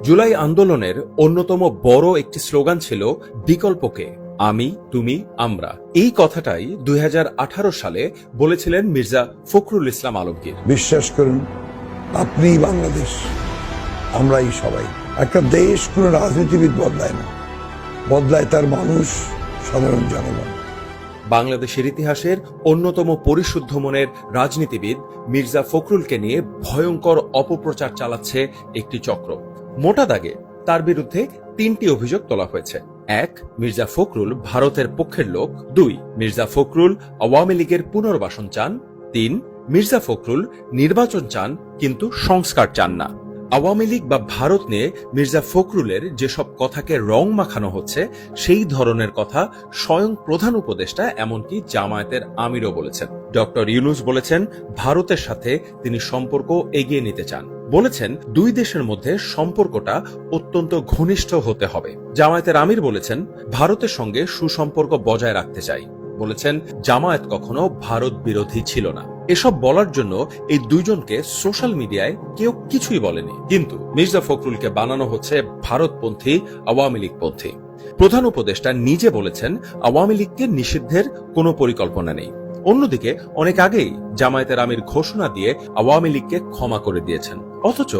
জুলাই আন্দোলনের অন্যতম বড় একটি স্লোগান ছিল বিকল্পকে, আমি, তুমি, আমরা। এই কথাটাই 2018 সালে বলেছিলেন মির্জা ফখরুল ইসলাম আলমগীর। বিশ্বাস করুন, আপনিই বাংলাদেশ, আমরাই সবাই। একটা দেশ কোন রাজনীতিবিদ বদলায় না, বদলায় তার মানুষ, সাধারণ জনগণ। বাংলাদেশের ইতিহাসের অন্যতম পরিশুদ্ধ মনের রাজনীতিবিদ মির্জা ফখরুলকে নিয়ে ভয়ঙ্কর অপপ্রচার চালাচ্ছে একটি চক্র। মোটা দাগে তার বিরুদ্ধে 3টি অভিযোগ তোলা হয়েছে। 1, মির্জা ফখরুল ভারতের পক্ষের লোক। 2, মির্জা ফখরুল আওয়ামী লীগের পুনর্বাসন চান। 3, মির্জা ফখরুল নির্বাচন চান কিন্তু সংস্কার চান না। আওয়ামী লীগ বা ভারত নিয়ে মির্জা ফখরুলের যেসব কথাকে রং মাখানো হচ্ছে, সেই ধরনের কথা স্বয়ং প্রধান উপদেষ্টা এমনকি জামায়াতের আমিরও বলেছেন। ডক্টর ইউনূস বলেছেন ভারতের সাথে তিনি সম্পর্ক এগিয়ে নিতে চান। বলেছেন 2 দেশের মধ্যে সম্পর্কটা অত্যন্ত ঘনিষ্ঠ হতে হবে। জামায়াতের আমির বলেছেন ভারতের সঙ্গে সুসম্পর্ক বজায় রাখতে চাই। বলেছেন জামায়াত কখনো ভারত বিরোধী ছিল না। এসব বলার জন্য এই দুইজনকে সোশ্যাল মিডিয়ায় কেউ কিছুই বলেনি, কিন্তু মির্জা ফখরুলকে বানানো হচ্ছে ভারতপন্থী, আওয়ামী লীগপন্থী। প্রধান উপদেষ্টা নিজে বলেছেন আওয়ামী লীগকে নিষিদ্ধের কোনো পরিকল্পনা নেই। অন্যদিকে অনেক আগেই জামায়াতের আমির ঘোষণা দিয়ে আওয়ামী লীগকে ক্ষমা করে দিয়েছেন। অথচ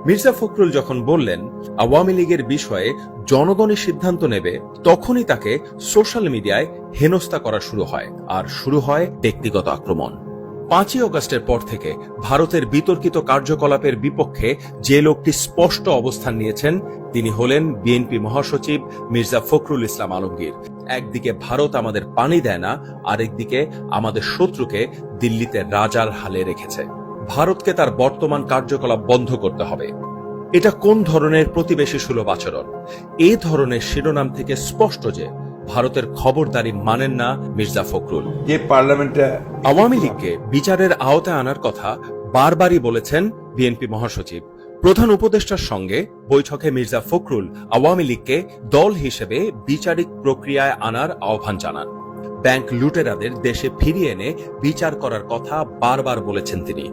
মির্জা ফখরুল যখন বললেন আওয়ামী লীগের বিষয়ে জনগণই সিদ্ধান্ত নেবে, তখনই তাকে সোশ্যাল মিডিয়ায় হেনস্থা করা শুরু হয়, আর শুরু হয় ব্যক্তিগত আক্রমণ। 5ই অগস্টের পর থেকে ভারতের বিতর্কিত কার্যকলাপের বিপক্ষে যে লোকটি স্পষ্ট অবস্থান নিয়েছেন, তিনি হলেন বিএনপি মহাসচিব মির্জা ফখরুল ইসলাম আলমগীর। একদিকে ভারত আমাদের পানি দেয় না, আরেকদিকে আমাদের শত্রুকে দিল্লিতে রাজার হালে রেখেছে। ভারতকে তার বর্তমান কার্যকলাপ বন্ধ করতে হবে। এটা কোন ধরনের প্রতিবেশী সুলভ আচরণ? এই ধরনের শিরোনাম থেকে স্পষ্ট যে ভারতের খবরদারি মানেন না মির্জা ফখরুল। যে পার্লামেন্টে আওয়ামী লীগকে বিচারের আওতায় আনার কথা বারবারই বলেছেন বিএনপি মহাসচিব। প্রধান উপদেষ্টার সঙ্গে বৈঠকে মির্জা ফখরুল আওয়ামী লীগকে দল হিসেবে বিচারিক প্রক্রিয়ায় আনার আহ্বান জানান। ব্যাংক লুটেরাদের দেশে ফিরিয়ে এনে বিচার করার কথা বারবার বলেছেন তিনি।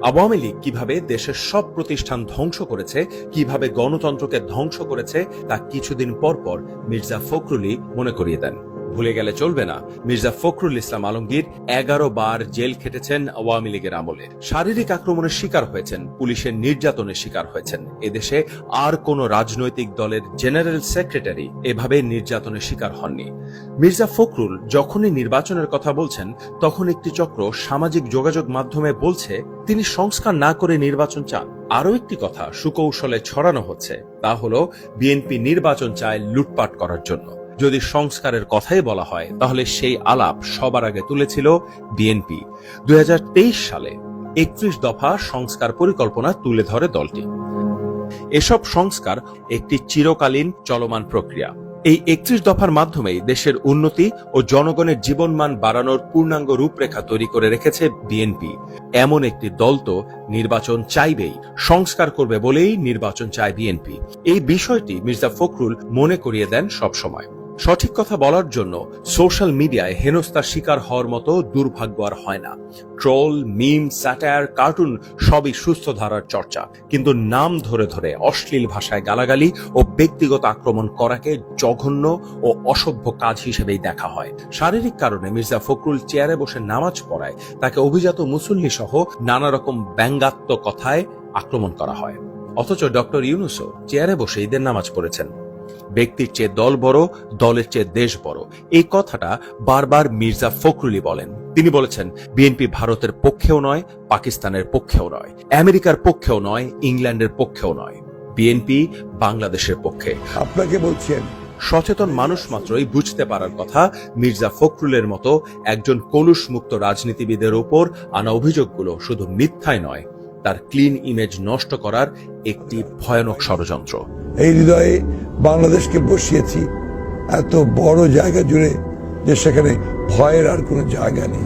আওয়ামী লীগ কিভাবে দেশের সব প্রতিষ্ঠান ধ্বংস করেছে, কিভাবে গণতন্ত্রকে ধ্বংস করেছে, তা কিছুদিন পর পর মির্জা ফখরুলই মনে করিয়ে দেন। ভুলে গেলে চলবে না, মির্জা ফখরুল ইসলাম আলমগীর 11 বার জেল খেটেছেন আওয়ামী লীগের আমলে। শারীরিক আক্রমণের শিকার হয়েছেন, পুলিশের নির্যাতনের শিকার হয়েছেন। এদেশে আর কোন রাজনৈতিক দলের জেনারেল সেক্রেটারি এভাবে নির্যাতনের শিকার হননি। মির্জা ফখরুল যখনই নির্বাচনের কথা বলছেন, তখন একটি চক্র সামাজিক যোগাযোগ মাধ্যমে বলছে তিনি সংস্কার না করে নির্বাচন চান। আরও একটি কথা সুকৌশলে ছড়ানো হচ্ছে, তা হলো বিএনপি নির্বাচন চায় লুটপাট করার জন্য। যদি সংস্কারের কথাই বলা হয়, তাহলে সেই আলাপ সবার আগে তুলেছিল বিএনপি। 2023 সালে 31 দফা সংস্কার পরিকল্পনা তুলে ধরে দলটি। এসব সংস্কার একটি চিরকালীন চলমান প্রক্রিয়া। এই 31 দফার মাধ্যমেই দেশের উন্নতি ও জনগণের জীবনমান বাড়ানোর পূর্ণাঙ্গ রূপরেখা তৈরি করে রেখেছে বিএনপি। এমন একটি দল তো নির্বাচন চাইবেই, সংস্কার করবে বলেই নির্বাচন চায় বিএনপি। এই বিষয়টি মির্জা ফখরুল মনে করিয়ে দেন সবসময়। সঠিক কথা বলার জন্য সোশ্যাল মিডিয়ায় হেনস্থার শিকার হওয়ার মতো দুর্ভাগ্য আর হয় না। ট্রোল, মিম, স্যাটায়ার, কার্টুন সবই সুস্থ ধারার চর্চা, কিন্তু নাম ধরে ধরে অশ্লীল ভাষায় গালাগালি ও ব্যক্তিগত আক্রমণ করাকে জঘন্য ও অসভ্য কাজ হিসেবেই দেখা হয়। শারীরিক কারণে মির্জা ফখরুল চেয়ারে বসে নামাজ পড়ায় তাকে অভিজাত মুসল্লি সহ নানা রকম ব্যঙ্গাত্মক কথায় আক্রমণ করা হয়। অথচ ডক্টর ইউনূসও চেয়ারে বসে ঈদের নামাজ পড়েছেন। ব্যক্তির চেয়ে দল বড়, দলের চেয়ে দেশ বড়, এই কথাটা বারবার মির্জা ফখরুলই বলেন। তিনি বলেছেন বিএনপি ভারতের পক্ষেও নয়, পাকিস্তানের পক্ষেও নয়, আমেরিকার পক্ষেও নয়, ইংল্যান্ডের পক্ষেও নয়। বিএনপি বাংলাদেশের পক্ষে। আপনাকে বলছেন সচেতন মানুষ মাত্রই বুঝতে পারার কথা মির্জা ফখরুলের মতো একজন কলুষ মুক্ত রাজনীতিবিদের উপর আনা অভিযোগগুলো শুধু মিথ্যাই নয়, তার ক্লিন ইমেজ নষ্ট করার একটি ভয়ানক ষড়যন্ত্র। এই হৃদয়ে বাংলাদেশকে বসিয়েছি এত বড় জায়গা জুড়ে যে সেখানে ভয়ের আর কোনো জায়গা নেই।